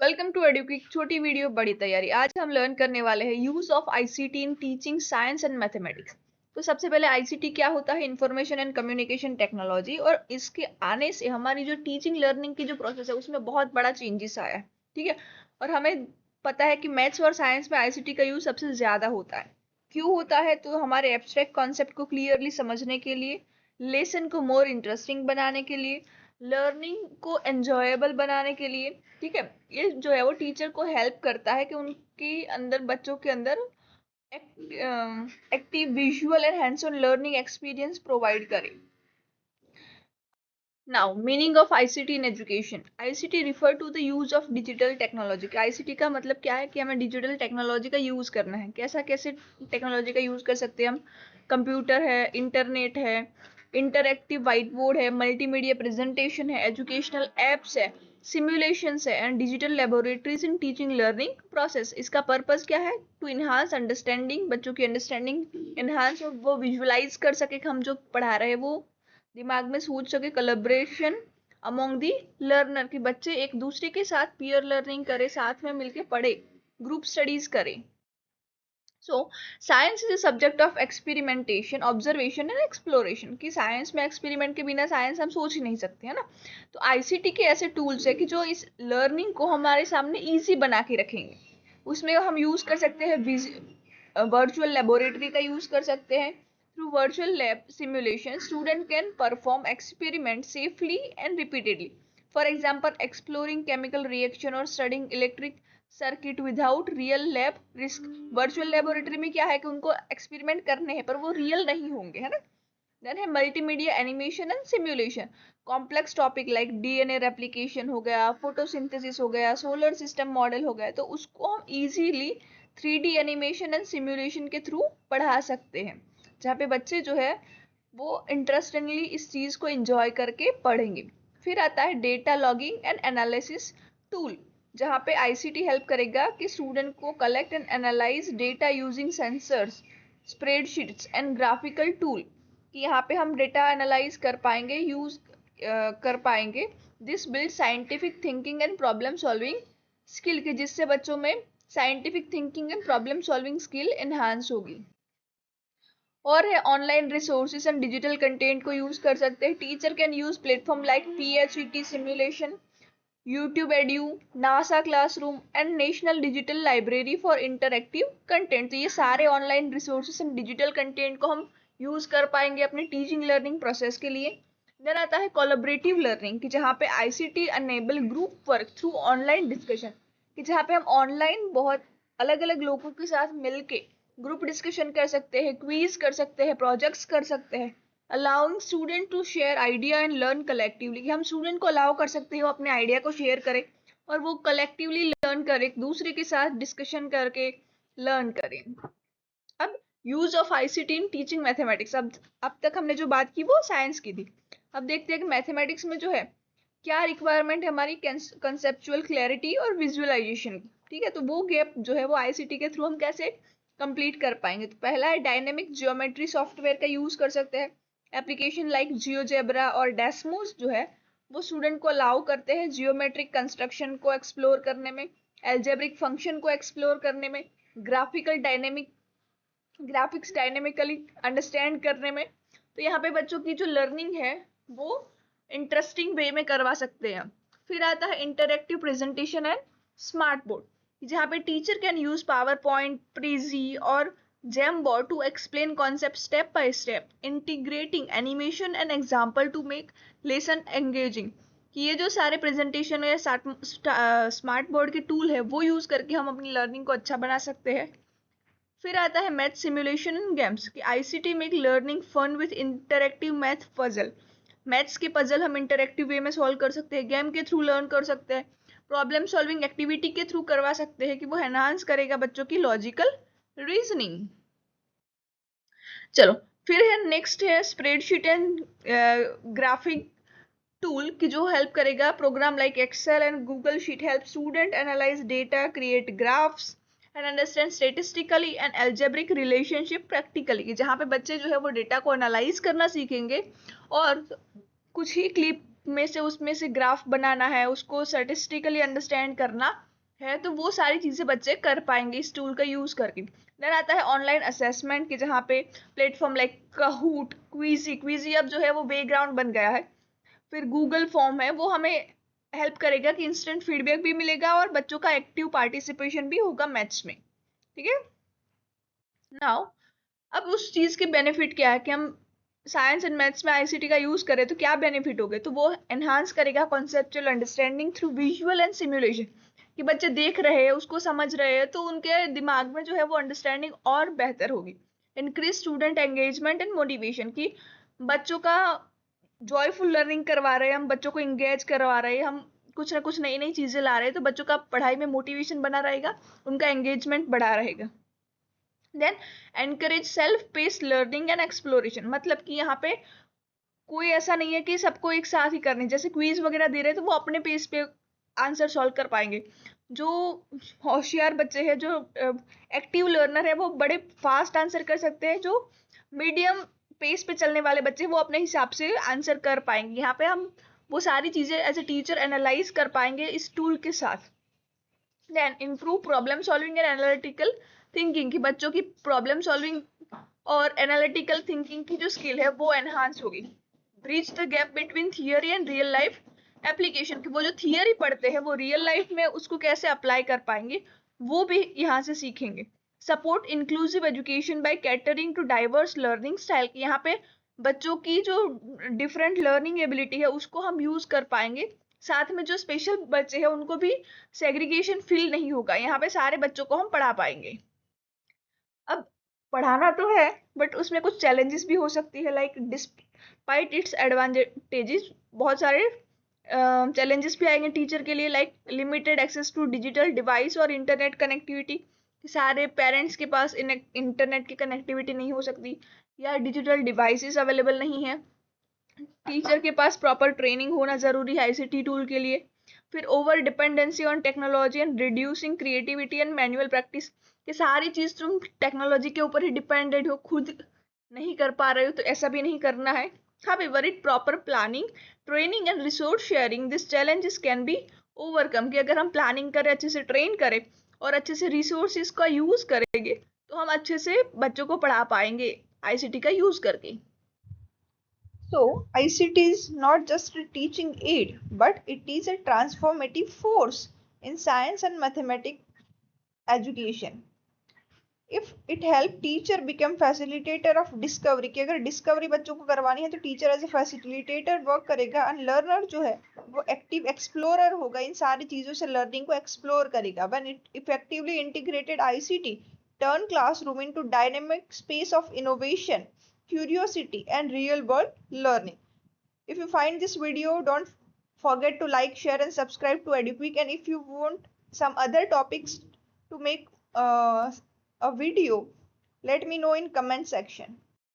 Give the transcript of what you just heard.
Welcome to edu की छोटी video बड़ी तैयारी। आज हम लर्न करने वाले हैं use of ICT in teaching science and mathematics. तो सबसे पहले आईसीटी क्या होता है? Information and communication technology. और इसके आने से हमारी जो टीचिंग लर्निंग की जो प्रोसेस है उसमें बहुत बड़ा चेंजेस आया है। ठीक है। और हमें पता है कि मैथ्स और साइंस में आईसीटी का यूज सबसे ज्यादा होता है। क्यों होता है? तो हमारे एब्स्ट्रैक्ट कॉन्सेप्ट को क्लियरली समझने के लिए, लेसन को मोर इंटरेस्टिंग बनाने के लिए, लर्निंग को एंजॉयबल बनाने के लिए। ठीक है। ये जो है वो टीचर को हेल्प करता है कि उनके अंदर, बच्चों के अंदर active visual and hands on learning experience provide करे। Now meaning of ICT in education. ICT refer to the use of digital technology. ICT का मतलब क्या है कि हमें डिजिटल टेक्नोलॉजी का यूज करना है। कैसे टेक्नोलॉजी का यूज कर सकते हैं हम? कंप्यूटर है, इंटरनेट है, इंटरएक्टिव व्हाइट बोर्ड है, मल्टीमीडिया प्रेजेंटेशन है, एजुकेशनल एप्स है, सिमुलेशंस है and digital laboratories in teaching learning process. इसका पर्पस क्या है? टू इनहांस अंडरस्टैंडिंग, बच्चों की अंडरस्टैंडिंग इनहांस, और वो विजुअलाइज कर सके कि हम जो पढ़ा रहे हैं वो दिमाग में सूझ सके। कोलैबोरेशन अमोंग दी लर्नर, कि बच्चे एक दूसरे के साथ पीयर लर्निंग करे, साथ में मिलके पढ़े, ग्रुप स्टडीज करें। So science is a subject of experimentation, observation and exploration. कि साइंस में एक्सपेरिमेंट के बिना साइंस हम सोच ही नहीं सकते, है ना। तो आईसीटी के ऐसे टूल्स है कि जो इस लर्निंग को हमारे सामने इजी बना के रखेंगे। उसमें हम यूज कर सकते हैं वर्चुअल लेबोरेटरी का यूज कर सकते हैं। Through virtual lab simulation student can perform experiment safely and repeatedly. For example exploring chemical reaction और studying electric circuit without real lab risk. Virtual laboratory में क्या है कि उनको एक्सपेरिमेंट करने हैं पर वो रियल नहीं होंगे, है ना। देन है multimedia animation and simulation. Complex topic like DNA replication हो गया, फोटोसिंथेसिस हो गया, सोलर सिस्टम मॉडल हो गया, तो उसको हम easily 3D animation and simulation के थ्रू पढ़ा सकते हैं, जहाँ पे बच्चे जो है वो इंटरेस्टिंगली इस चीज को एंजॉय करके पढ़ेंगे। फिर आता है data logging and analysis tool, जहाँ पे आईसीटी हेल्प करेगा कि स्टूडेंट को collect and analyse data using sensors, spreadsheets and graphical tool. कि यहाँ पे हम डेटा एनालाइज कर पाएंगे, यूज कर पाएंगे। This build scientific thinking and problem solving skill, के जिससे बच्चों में scientific thinking and problem solving skill enhance होगी। और है online resources and digital content को यूज कर सकते हैं। Teacher can use platform like PhET simulation, YouTube Edu, NASA classroom and national digital library for interactive content. तो ये सारे online resources and digital content को हम यूज कर पाएंगे अपने टीचिंग लर्निंग प्रोसेस के लिए। देन आता है कोलैबोरेटिव लर्निंग, कि जहाँ पे ICT enable group work through online discussion. कि जहाँ पे हम ऑनलाइन बहुत अलग अलग लोगों के साथ मिलके ग्रुप डिस्कशन कर सकते हैं, क्विज कर सकते हैं, प्रोजेक्ट्स कर सकते हैं। Allowing student to share idea and learn collectively, हम स्टूडेंट को अलाउ कर सकते हैं वो अपने आइडिया को शेयर करे और वो कलेक्टिवली लर्न करे, एक दूसरे के साथ डिस्कशन करके लर्न करें। अब use of ICT in teaching mathematics. अब तक हमने जो बात की वो साइंस की थी। अब देखते हैं कि मैथमेटिक्स में जो है क्या रिक्वायरमेंट है हमारी कंसेप्चुअल क्लैरिटी और विजुअलाइजेशन की। ठीक है। तो वो गैप जो है वो आईसीटी के थ्रू हम कैसे कंप्लीट कर पाएंगे? तो पहला है डायनेमिक जियोमेट्री सॉफ्टवेयर का यूज कर सकते हैं। एप्लीकेशन लाइक जियोजेब्रा और डेस्मोस जो है वो स्टूडेंट को अलाउ करते हैं जियोमेट्रिक कंस्ट्रक्शन को एक्सप्लोर करने में, एल्जेब्रिक फंक्शन को एक्सप्लोर करने में, ग्राफिक्स डायनेमिकली अंडरस्टैंड करने में। तो यहाँ पे बच्चों की जो लर्निंग है वो इंटरेस्टिंग वे में करवा सकते हैं। फिर आता है interactive presentation and smart board, जहाँ पे teacher can use PowerPoint, Prezi और Jamboard to explain concepts step by step, integrating animation and example to make lesson engaging। कि ये जो सारे प्रेजेंटेशन या स्मार्ट बोर्ड के टूल है वो यूज करके हम अपनी लर्निंग को अच्छा बना सकते हैं। फिर आता है मैथ सिमुलेशन एंड गेम्स, कि ICT make learning fun with interactive math puzzle. Maths के पजल हम इंटरेक्टिव वे में सॉल्व कर सकते हैं, गेम के थ्रू लर्न कर सकते हैं, प्रॉब्लम सॉल्विंग एक्टिविटी के थ्रू करवा सकते हैं, कि वो एनहांस करेगा बच्चों की लॉजिकल रीजनिंग। चलो, फिर है नेक्स्ट है स्प्रेडशीट एंड ग्राफिक टूल, की जो हेल्प करेगा। Program like Excel and Google sheet help student analyse data, create graphs and understand statistically and algebraic relationship practically, कि जहाँ पे बच्चे जो है वो डेटा को एनालाइज करना सीखेंगे और कुछ ही क्लिप में से उसमें से ग्राफ बनाना है, उसको स्टेटिस्टिकली अंडरस्टैंड करना है, तो वो सारी चीजें बच्चे कर पाएंगे इस टूल का यूज करके। देन आता है ऑनलाइन असेसमेंट की, जहाँ पे प्लेटफॉर्म लाइक काहूट, क्विजी, क्विजी अब जो है वो बैकग्राउंड बन गया है। फिर गूगल फॉर्म है, वो हमें हेल्प करेगा कि इंस्टेंट फीडबैक भी मिलेगा और बच्चों का एक्टिव पार्टिसिपेशन भी होगा मैथ्स में। ठीक है। नाउ अब उस चीज के बेनिफिट क्या है कि हम साइंस एंड मैथ्स में आईसीटी का यूज करें तो क्या बेनिफिट होगे, तो वो एनहांस करेगा conceptual understanding through visual and simulation, कि बच्चे देख रहे हैं, उसको समझ रहे हैं, तो उनके दिमाग में जो है वो अंडरस्टैंडिंग और बेहतर होगी। Increase student engagement and motivation, की बच्चों का जॉयफुल लर्निंग करवा रहे हैं हम, बच्चों को इंगेज करवा रहे हैं हम, कुछ ना कुछ नई नई चीजें ला रहे हैं, तो बच्चों का पढ़ाई में मोटिवेशन बना रहेगा, उनका एंगेजमेंट बढ़ा रहेगा। Then encourage self paced learning and exploration, मतलब कि यहाँ पे कोई ऐसा नहीं है कि सबको एक साथ ही करनी, जैसे क्विज वगैरह दे रहे हैं तो वो अपने पेस पे आंसर सॉल्व कर पाएंगे। जो होशियार बच्चे हैं, जो एक्टिव लर्नर है, वो बड़े फास्ट आंसर कर सकते हैं। जो मीडियम पेस पे चलने वाले बच्चे, वो अपने हिसाब से आंसर कर पाएंगे। यहाँ पे हम वो सारी चीजें एज ए टीचर एनालाइज कर पाएंगे इस टूल के साथ। Then improve problem solving and analytical thinking, की बच्चों की प्रॉब्लम सॉल्विंग और एनालिटिकल थिंकिंग की जो स्किल है वो एनहांस होगी। Bridge the gap between theory and real life application, की वो जो थियरी पढ़ते हैं वो रियल लाइफ में उसको कैसे अप्लाई कर पाएंगे, वो भी यहाँ से सीखेंगे। Support inclusive education by catering to diverse learning style, की यहाँ पे बच्चों की जो डिफरेंट लर्निंग एबिलिटी है उसको हम यूज कर पाएंगे। साथ में जो स्पेशल बच्चे हैं उनको भी सेग्रीगेशन फील नहीं होगा, यहाँ पे सारे बच्चों को हम पढ़ा पाएंगे। अब पढ़ाना तो है, बट उसमें कुछ चैलेंजेस भी हो सकती है, लाइक डिस्पाइट इट्स एडवांटेजेस, बहुत सारे चैलेंजेस भी आएंगे टीचर के लिए, like limited access to digital device और इंटरनेट कनेक्टिविटी, सारे पेरेंट्स के पास इंटरनेट की कनेक्टिविटी नहीं हो सकती, या डिजिटल डिवाइसेस अवेलेबल नहीं है। टीचर के पास प्रॉपर ट्रेनिंग होना जरूरी है आईसीटी टूल के लिए। फिर over dependency on technology and reducing creativity and manual practice, कि सारी चीज तुम टेक्नोलॉजी के ऊपर ही डिपेंडेंट हो, खुद नहीं कर पा रहे हो, तो ऐसा भी नहीं करना है। However, with proper planning, training and resource sharing, this challenges can be overcome, कि अगर हम प्लानिंग करें, अच्छे से ट्रेन करें और अच्छे से रिसोर्सेज का यूज करेंगे, तो हम अच्छे से बच्चों को पढ़ा पाएंगे आईसीटी का यूज करके। So, ICT is not just a teaching aid, but it is a transformative force in science and mathematics education. If it help teacher become facilitator of discovery, कि अगर डिस्कवरी बच्चों को करवानी है तो teacher as a facilitator work करेगा, and learner जो है वो एक्टिव एक्सप्लोरर होगा, इन सारी चीजों से लर्निंग को एक्सप्लोर करेगा। When it effectively integrated ICT turn classroom into dynamic space of innovation, curiosity and real world learning. If you find this video, don't forget to like, share and subscribe to EduQuick. And if you want some other topics to make a video, let me know in comment section.